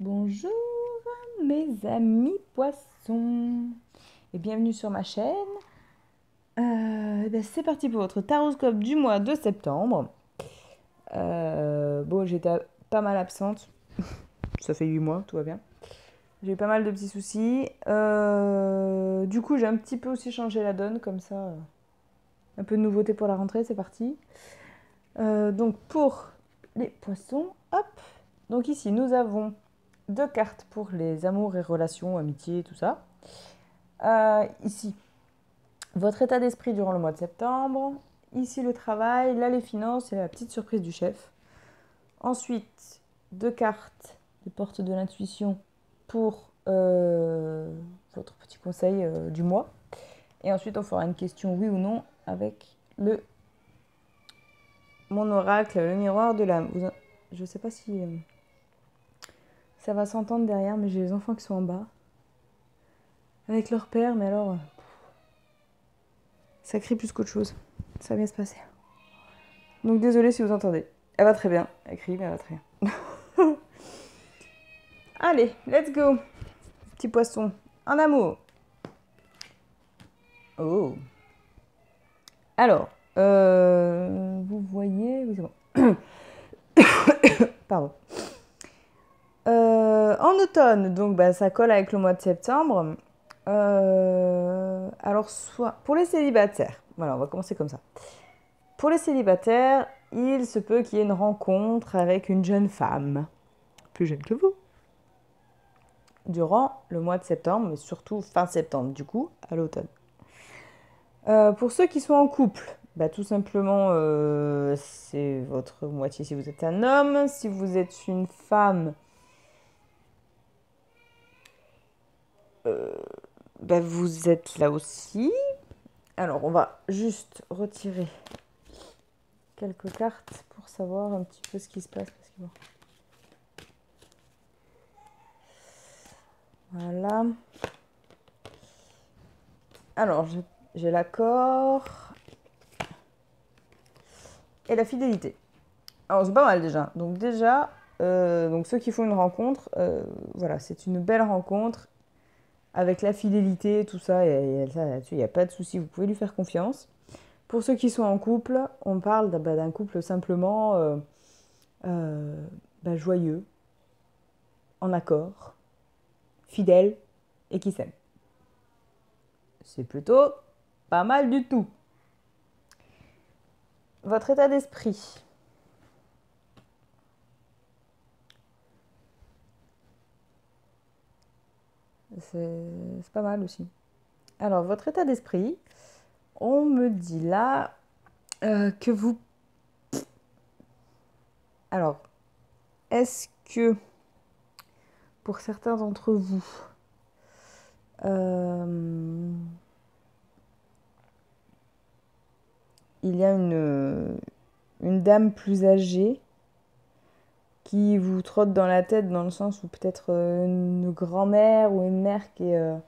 Bonjour mes amis poissons et bienvenue sur ma chaîne. C'est parti pour votre taroscope du mois de septembre. Bon, j'étais pas mal absente, ça fait 8 mois, tout va bien. J'ai eu pas mal de petits soucis. Du coup, j'ai un petit peu aussi changé la donne, comme ça. Un peu de nouveauté pour la rentrée, c'est parti. Donc pour les poissons, hop. Donc ici, nous avons 2 cartes pour les amours et relations, amitié, tout ça. Ici, votre état d'esprit durant le mois de septembre. Ici, le travail. Là, les finances et la petite surprise du chef. Ensuite, 2 cartes des portes de l'intuition pour votre petit conseil du mois. Et ensuite, on fera une question oui ou non avec mon oracle, le miroir de l'âme. Je ne sais pas si ça va s'entendre derrière, mais j'ai les enfants qui sont en bas. Avec leur père, mais alors, ça crie plus qu'autre chose. Ça va bien se passer. Donc désolée si vous entendez. Elle va très bien. Elle crie, mais elle va très bien. Allez, let's go. Petit poisson. En amour. Oh. Alors, vous voyez... Oui, c'est bon. Pardon. En automne, donc ça colle avec le mois de septembre. Alors, soit pour les célibataires, voilà, on va commencer comme ça. Pour les célibataires, il se peut qu'il y ait une rencontre avec une jeune femme, plus jeune que vous, durant le mois de septembre, mais surtout fin septembre, du coup, à l'automne. Pour ceux qui sont en couple, tout simplement, c'est votre moitié si vous êtes un homme. Si vous êtes une femme, vous êtes là aussi. Alors, on va juste retirer quelques cartes pour savoir un petit peu ce qui se passe. Parce que bon. Voilà. Alors, j'ai l'accord et la fidélité. Alors, c'est pas mal déjà. Donc déjà, donc ceux qui font une rencontre, voilà, c'est une belle rencontre avec la fidélité, tout ça, et ça là-dessus, il n'y a pas de souci, vous pouvez lui faire confiance. Pour ceux qui sont en couple, on parle d'un couple simplement joyeux, en accord, fidèle et qui s'aime. C'est plutôt pas mal du tout. Votre état d'esprit. C'est pas mal aussi. Alors, votre état d'esprit, on me dit là que vous... Alors, est-ce que pour certains d'entre vous, il y a une dame plus âgée qui vous trotte dans la tête dans le sens où peut-être une grand-mère ou une mère qui est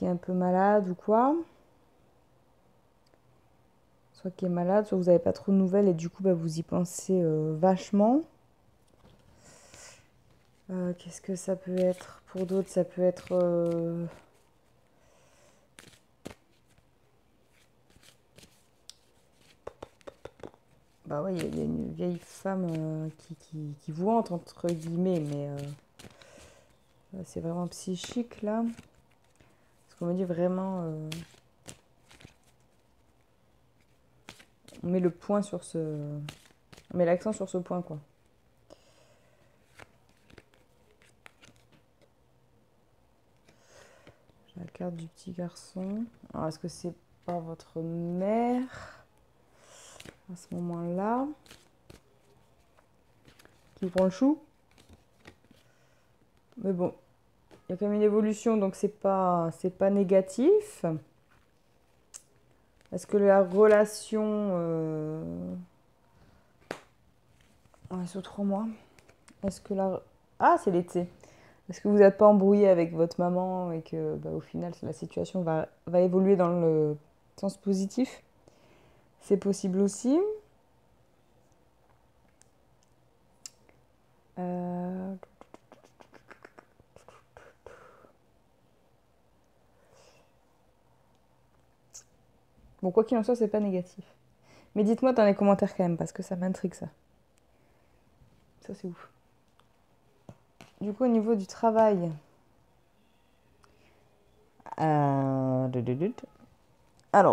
un peu malade ou quoi. Soit qui est malade, soit vous n'avez pas trop de nouvelles et du coup vous y pensez vachement. Qu'est-ce que ça peut être? Pour d'autres, ça peut être... Bah oui, il y a une vieille femme qui vous hante, entre guillemets, mais c'est vraiment psychique, là. Parce qu'on me dit vraiment... on met le point sur ce... On met l'accent sur ce point, quoi. J'ai la carte du petit garçon. Alors, est-ce que c'est pas votre mère à ce moment-là qui prend le chou? Mais bon, il y a quand même une évolution, donc c'est pas négatif. Est-ce que la relation... Ouais, sur 3 mois. Est-ce que la... Ah, c'est l'été. Est-ce que vous n'êtes pas embrouillé avec votre maman et que au final la situation va évoluer dans le sens positif? C'est possible aussi. Bon, quoi qu'il en soit, c'est pas négatif. Mais dites-moi dans les commentaires quand même, parce que ça m'intrigue ça. Ça, c'est ouf. Du coup, au niveau du travail... Alors,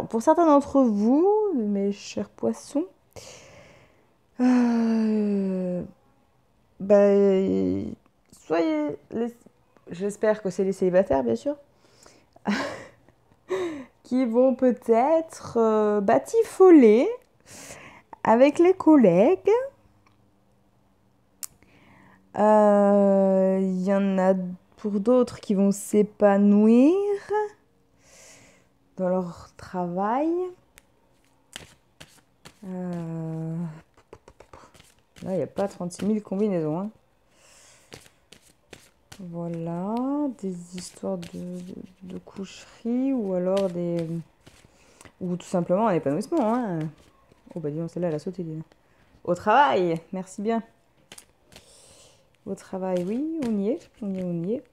pour certains d'entre vous, mes chers poissons, bah, soyez... J'espère que c'est les célibataires, bien sûr, qui vont peut-être batifoler avec les collègues. Il y en a pour d'autres qui vont s'épanouir dans leur travail. Là, il n'y a pas 36 000 combinaisons. Hein. Voilà, des histoires de coucherie ou alors des... Ou tout simplement un épanouissement. Hein. Oh bah dis donc, celle-là, elle a sauté. Dis. Au travail, merci bien. Au travail, oui, on y est, on y est.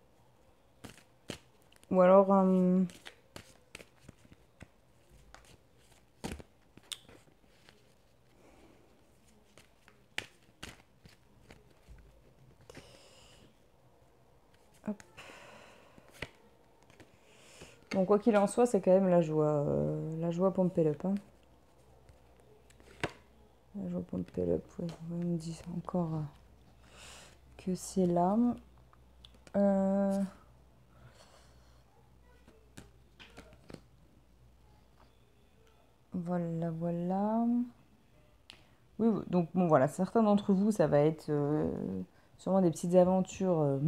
Ou alors... Hop. Bon, quoi qu'il en soit, c'est quand même la joie Pump It Up. Hein. La joie Pump It Up, ouais, on me dit encore que c'est là. Voilà, voilà. Oui, donc bon, voilà, certains d'entre vous, ça va être sûrement des petites aventures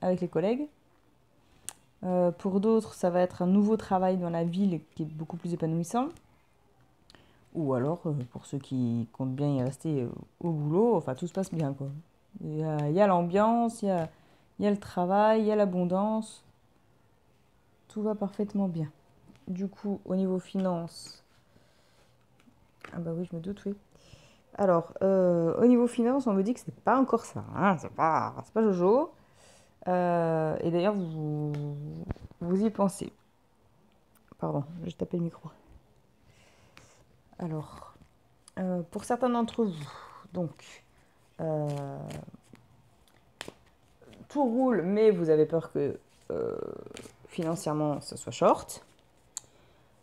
avec les collègues. Pour d'autres, ça va être un nouveau travail dans la ville qui est beaucoup plus épanouissant. Ou alors, pour ceux qui comptent bien y rester au boulot, enfin, tout se passe bien, quoi. Il y a l'ambiance, il y a le travail, il y a l'abondance. Tout va parfaitement bien. Du coup, au niveau finance... Ah bah oui, je me doute, oui. Alors, au niveau finance, on me dit que c'est pas encore ça. Hein, c'est pas Jojo. Et d'ailleurs, vous y pensez. Pardon, je tapais le micro. Alors, pour certains d'entre vous, donc, tout roule, mais vous avez peur que financièrement, ça soit short.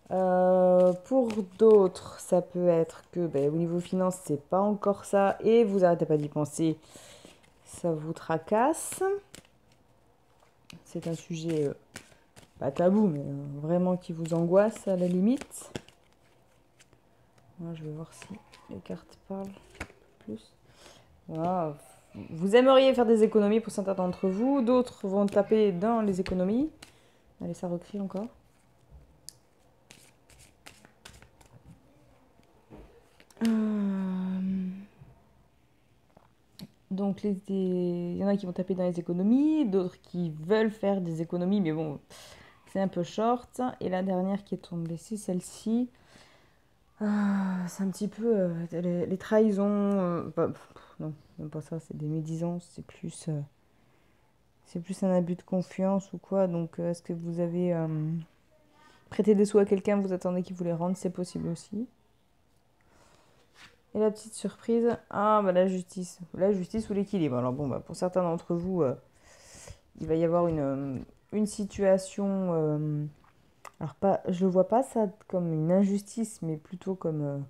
Pour d'autres, ça peut être que au niveau finance, c'est pas encore ça et vous arrêtez pas d'y penser, ça vous tracasse. C'est un sujet pas tabou, mais vraiment qui vous angoisse à la limite. Moi, je vais voir si les cartes parlent plus. Voilà. Vous aimeriez faire des économies pour certains d'entre vous, d'autres vont taper dans les économies. Allez, ça recrie encore. Donc, il y en a qui vont taper dans les économies, d'autres qui veulent faire des économies, mais bon, c'est un peu short. Et la dernière qui est tombée, c'est celle-ci. C'est un petit peu les trahisons. Non, même pas ça, c'est des médisances, c'est plus un abus de confiance ou quoi. Donc, est-ce que vous avez prêté des sous à quelqu'un, vous attendez qu'il vous les rende, c'est possible aussi. Et la petite surprise, la justice. La justice ou l'équilibre. Alors bon, pour certains d'entre vous, il va y avoir une situation... alors je ne vois pas ça comme une injustice, mais plutôt comme...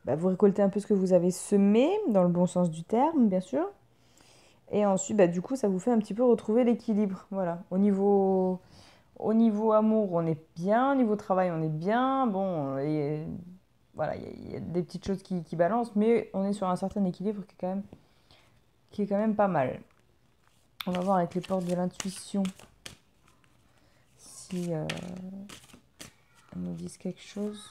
vous récoltez un peu ce que vous avez semé, dans le bon sens du terme, bien sûr. Et ensuite, du coup, ça vous fait un petit peu retrouver l'équilibre. Voilà. Au niveau amour, on est bien. Au niveau travail, on est bien. Bon, et voilà, il y a des petites choses qui balancent, mais on est sur un certain équilibre qui est quand même pas mal. On va voir avec les portes de l'intuition si elles nous disent quelque chose.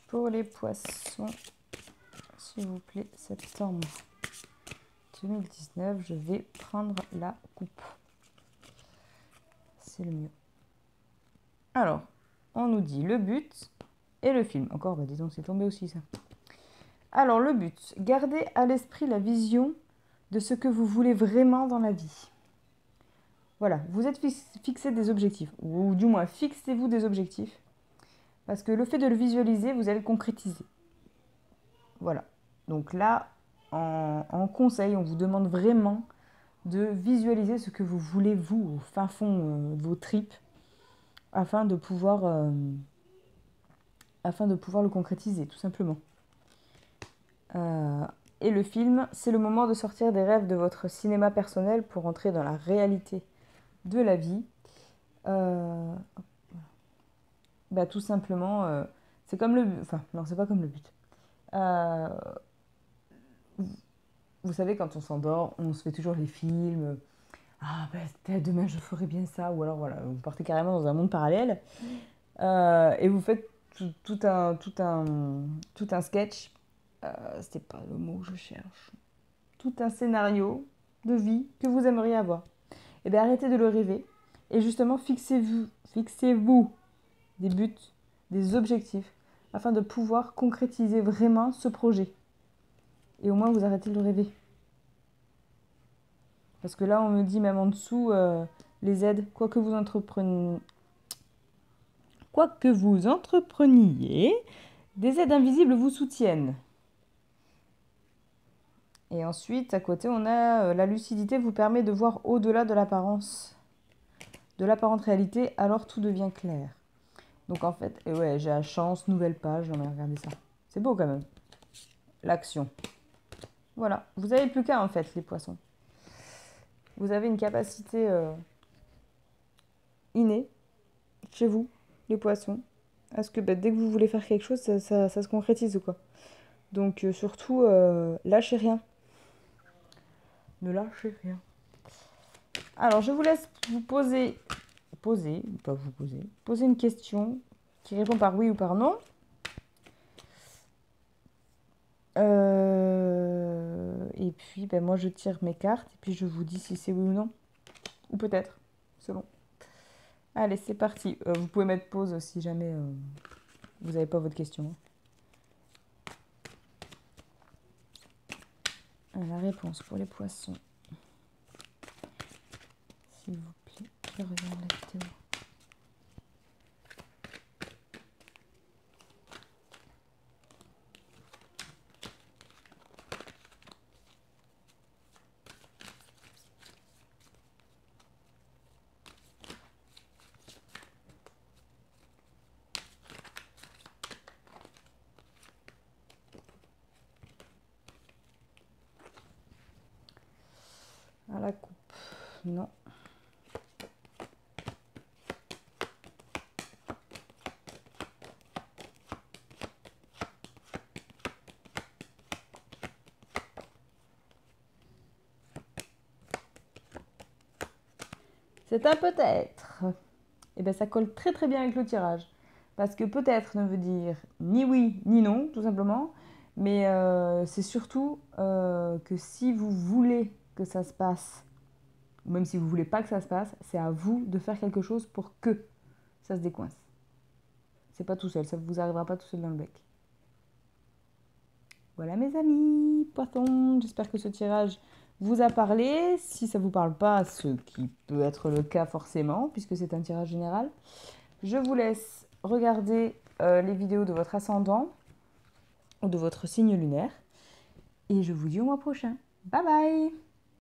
Pour les poissons, s'il vous plaît, septembre. 2019, je vais prendre la coupe. C'est le mieux. Alors, on nous dit le but et le film. Encore, bah dis donc, c'est tombé aussi ça. Alors, le but, gardez à l'esprit la vision de ce que vous voulez vraiment dans la vie. Voilà, vous êtes fixé des objectifs, ou du moins fixez-vous des objectifs, parce que le fait de le visualiser, vous allez le concrétiser. Voilà, donc là, en conseil, on vous demande vraiment de visualiser ce que vous voulez, vous, au fin fond de vos tripes, afin de pouvoir le concrétiser, tout simplement. Et le film, c'est le moment de sortir des rêves de votre cinéma personnel pour entrer dans la réalité de la vie. Bah, tout simplement, c'est comme le but. Enfin, non, c'est pas comme le but. Vous savez, quand on s'endort, on se fait toujours les films. Ah, ben, peut-être demain je ferai bien ça. Ou alors, voilà, vous partez carrément dans un monde parallèle. Et vous faites tout un sketch. C'était pas le mot que je cherche. Tout un scénario de vie que vous aimeriez avoir. Et bien, arrêtez de le rêver. Et justement, fixez-vous des buts, des objectifs, afin de pouvoir concrétiser vraiment ce projet. Et au moins, vous arrêtez de le rêver. Parce que là, on me dit même en dessous, les aides, quoi que vous entrepreniez, des aides invisibles vous soutiennent. Et ensuite, à côté, on a la lucidité vous permet de voir au-delà de l'apparente réalité, alors tout devient clair. Donc en fait, et ouais, j'ai la chance, nouvelle page, on va regarder ça. C'est beau quand même. L'action. Voilà, vous n'avez plus qu'à en fait, les poissons. Vous avez une capacité innée chez vous, les poissons, à ce que dès que vous voulez faire quelque chose, ça se concrétise quoi. Donc surtout, lâchez rien. Ne lâchez rien. Alors, je vous laisse vous poser une question qui répond par oui ou par non. Et puis, moi, je tire mes cartes et puis je vous dis si c'est oui ou non. Ou peut-être, selon. Allez, c'est parti. Vous pouvez mettre pause si jamais vous n'avez pas votre question. La réponse pour les poissons. S'il vous plaît, je regarde la vidéo. À la coupe, non. C'est un peut-être. Et bien ça colle très très bien avec le tirage. Parce que peut-être ne veut dire ni oui ni non, tout simplement. Mais c'est surtout que si vous voulez que ça se passe, ou même si vous ne voulez pas que ça se passe, c'est à vous de faire quelque chose pour que ça se décoince. C'est pas tout seul, ça ne vous arrivera pas tout seul dans le bec. Voilà mes amis, poissons, j'espère que ce tirage vous a parlé. Si ça ne vous parle pas, ce qui peut être le cas forcément, puisque c'est un tirage général, je vous laisse regarder les vidéos de votre ascendant ou de votre signe lunaire. Et je vous dis au mois prochain. Bye bye!